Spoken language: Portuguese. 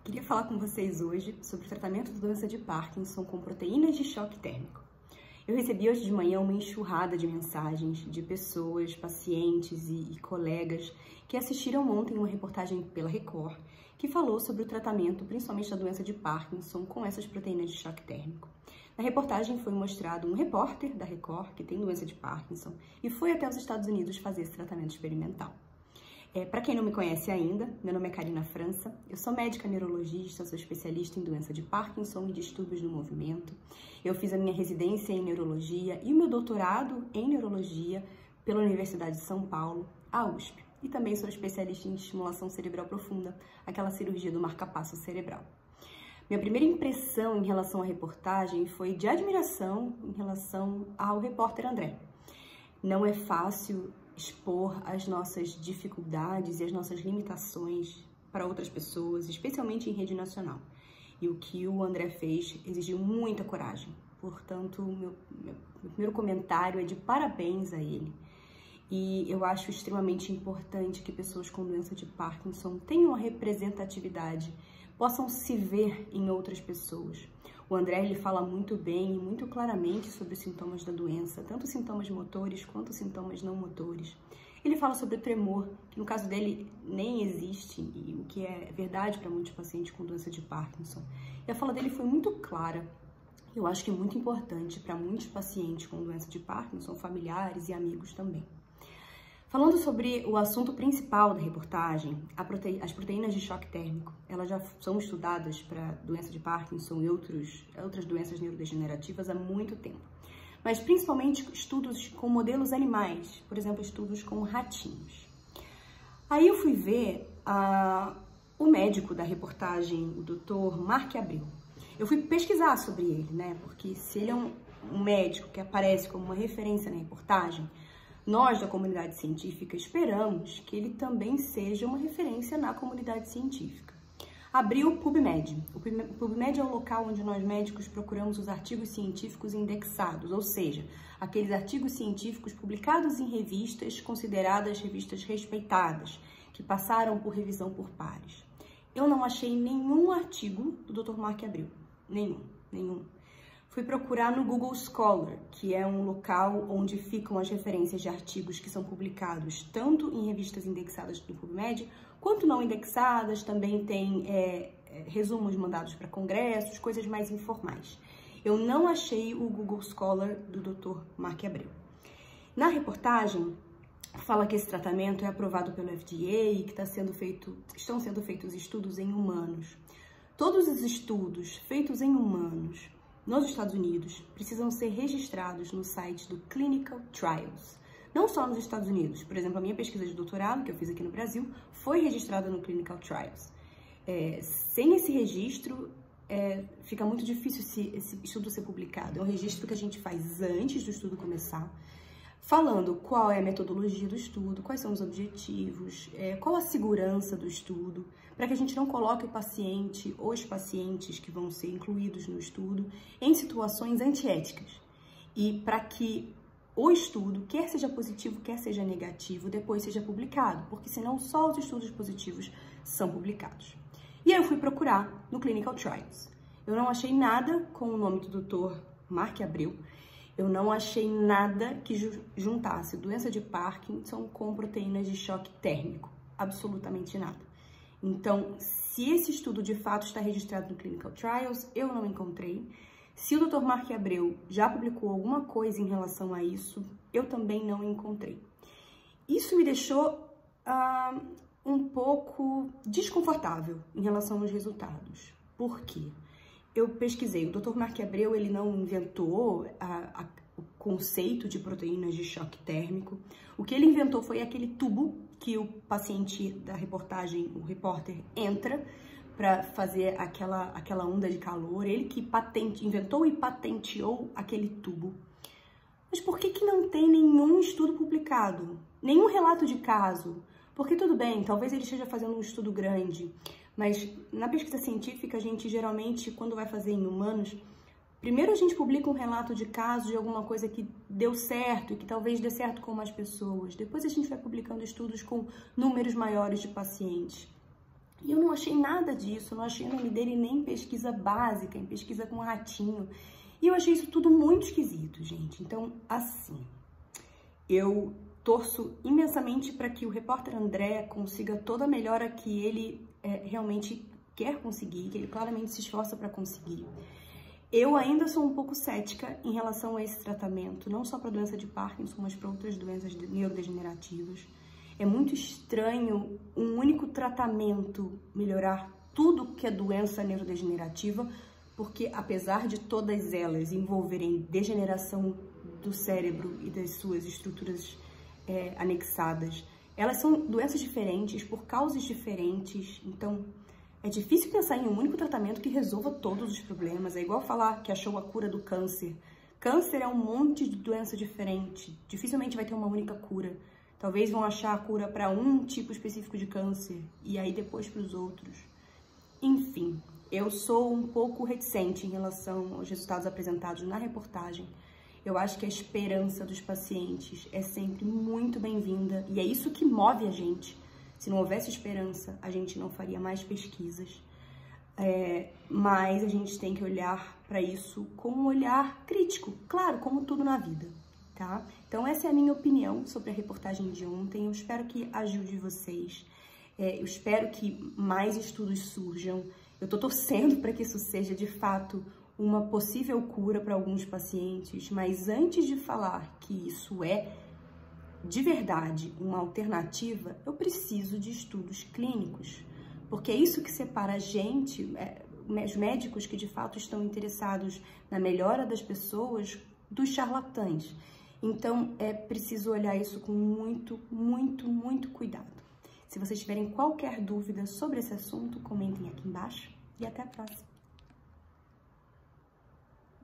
Queria falar com vocês hoje sobre o tratamento da doença de Parkinson com proteínas de choque térmico. Eu recebi hoje de manhã uma enxurrada de mensagens de pessoas, pacientes e colegas que assistiram ontem uma reportagem pela Record que falou sobre o tratamento, principalmente da doença de Parkinson, com essas proteínas de choque térmico. Na reportagem foi mostrado um repórter da Record que tem doença de Parkinson e foi até os Estados Unidos fazer esse tratamento experimental. Para quem não me conhece ainda, meu nome é Karina França, eu sou médica neurologista, sou especialista em doença de Parkinson e distúrbios do movimento. Eu fiz a minha residência em neurologia e o meu doutorado em neurologia pela Universidade de São Paulo, a USP. E também sou especialista em estimulação cerebral profunda, aquela cirurgia do marca-passo cerebral. Minha primeira impressão em relação à reportagem foi de admiração em relação ao repórter André. Não é fácil expor as nossas dificuldades e as nossas limitações para outras pessoas, especialmente em rede nacional. E o que o André fez exigiu muita coragem. Portanto, meu primeiro comentário é de parabéns a ele. E eu acho extremamente importante que pessoas com doença de Parkinson tenham a representatividade, possam se ver em outras pessoas. O André ele fala muito bem e muito claramente sobre os sintomas da doença, tanto sintomas motores quanto sintomas não motores. Ele fala sobre o tremor, que no caso dele nem existe, e o que é verdade para muitos pacientes com doença de Parkinson. E a fala dele foi muito clara. Eu acho que é muito importante para muitos pacientes com doença de Parkinson, familiares e amigos também. Falando sobre o assunto principal da reportagem, as proteínas de choque térmico, elas já são estudadas para doença de Parkinson e outras doenças neurodegenerativas há muito tempo. Mas principalmente estudos com modelos animais, por exemplo, estudos com ratinhos. Aí eu fui ver o médico da reportagem, o Dr. Mark Abreu. Eu fui pesquisar sobre ele, né? Porque se ele é um médico que aparece como uma referência na reportagem, nós, da comunidade científica, esperamos que ele também seja uma referência na comunidade científica. Abriu o PubMed. O PubMed é o local onde nós médicos procuramos os artigos científicos indexados, ou seja, aqueles artigos científicos publicados em revistas consideradas revistas respeitadas, que passaram por revisão por pares. Eu não achei nenhum artigo do Dr. Mark Abreu. Nenhum. Fui procurar no Google Scholar, que é um local onde ficam as referências de artigos que são publicados tanto em revistas indexadas do PubMed, quanto não indexadas, também tem resumos mandados para congressos, coisas mais informais. Eu não achei o Google Scholar do Dr. Mark Abreu. Na reportagem, fala que esse tratamento é aprovado pelo FDA e que estão sendo feitos estudos em humanos. Todos os estudos feitos em humanos nos Estados Unidos precisam ser registrados no site do Clinical Trials. Não só nos Estados Unidos. Por exemplo, a minha pesquisa de doutorado, que eu fiz aqui no Brasil, foi registrada no Clinical Trials. Sem esse registro, fica muito difícil esse estudo ser publicado. É um registro que a gente faz antes do estudo começar, falando qual é a metodologia do estudo, quais são os objetivos, qual a segurança do estudo, para que a gente não coloque o paciente ou os pacientes que vão ser incluídos no estudo em situações antiéticas. E para que o estudo, quer seja positivo, quer seja negativo, depois seja publicado, porque senão só os estudos positivos são publicados. E aí eu fui procurar no Clinical Trials. Eu não achei nada com o nome do Dr. Mark Abreu. Eu não achei nada que juntasse doença de Parkinson com proteínas de choque térmico. Absolutamente nada. Então, se esse estudo de fato está registrado no Clinical Trials, eu não encontrei. Se o Dr. Mark Abreu já publicou alguma coisa em relação a isso, eu também não encontrei. Isso me deixou um pouco desconfortável em relação aos resultados. Por quê? Eu pesquisei, o Dr. Mark Abreu, ele não inventou o conceito de proteínas de choque térmico. O que ele inventou foi aquele tubo que o paciente da reportagem, o repórter, entra para fazer aquela onda de calor. Ele que inventou e patenteou aquele tubo. Mas por que não tem nenhum estudo publicado? Nenhum relato de caso? Porque tudo bem, talvez ele esteja fazendo um estudo grande, mas na pesquisa científica, a gente geralmente, quando vai fazer em humanos, primeiro a gente publica um relato de caso de alguma coisa que deu certo e que talvez dê certo com mais pessoas. Depois a gente vai publicando estudos com números maiores de pacientes. E eu não achei nada disso, não achei o nome dele nem em pesquisa básica, em pesquisa com ratinho. E eu achei isso tudo muito esquisito, gente. Então, assim, eu torço imensamente para que o repórter André consiga toda a melhora que ele realmente quer conseguir, que ele claramente se esforça para conseguir. Eu ainda sou um pouco cética em relação a esse tratamento, não só para a doença de Parkinson, mas para outras doenças neurodegenerativas. É muito estranho um único tratamento melhorar tudo que é doença neurodegenerativa, porque apesar de todas elas envolverem degeneração do cérebro e das suas estruturas anexadas, elas são doenças diferentes, por causas diferentes, então é difícil pensar em um único tratamento que resolva todos os problemas. É igual falar que achou a cura do câncer. Câncer é um monte de doença diferente, dificilmente vai ter uma única cura. Talvez vão achar a cura para um tipo específico de câncer e aí depois para os outros. Enfim, eu sou um pouco reticente em relação aos resultados apresentados na reportagem. Eu acho que a esperança dos pacientes é sempre muito bem-vinda e é isso que move a gente. Se não houvesse esperança, a gente não faria mais pesquisas. Mas a gente tem que olhar para isso com um olhar crítico, claro, como tudo na vida, tá? Então essa é a minha opinião sobre a reportagem de ontem. Eu espero que ajude vocês. Eu espero que mais estudos surjam. Eu tô torcendo para que isso seja, de fato, uma possível cura para alguns pacientes, mas antes de falar que isso é de verdade uma alternativa, eu preciso de estudos clínicos, porque é isso que separa a gente, os médicos que de fato estão interessados na melhora das pessoas, dos charlatães. Então, é preciso olhar isso com muito, muito, muito cuidado. Se vocês tiverem qualquer dúvida sobre esse assunto, comentem aqui embaixo e até a próxima.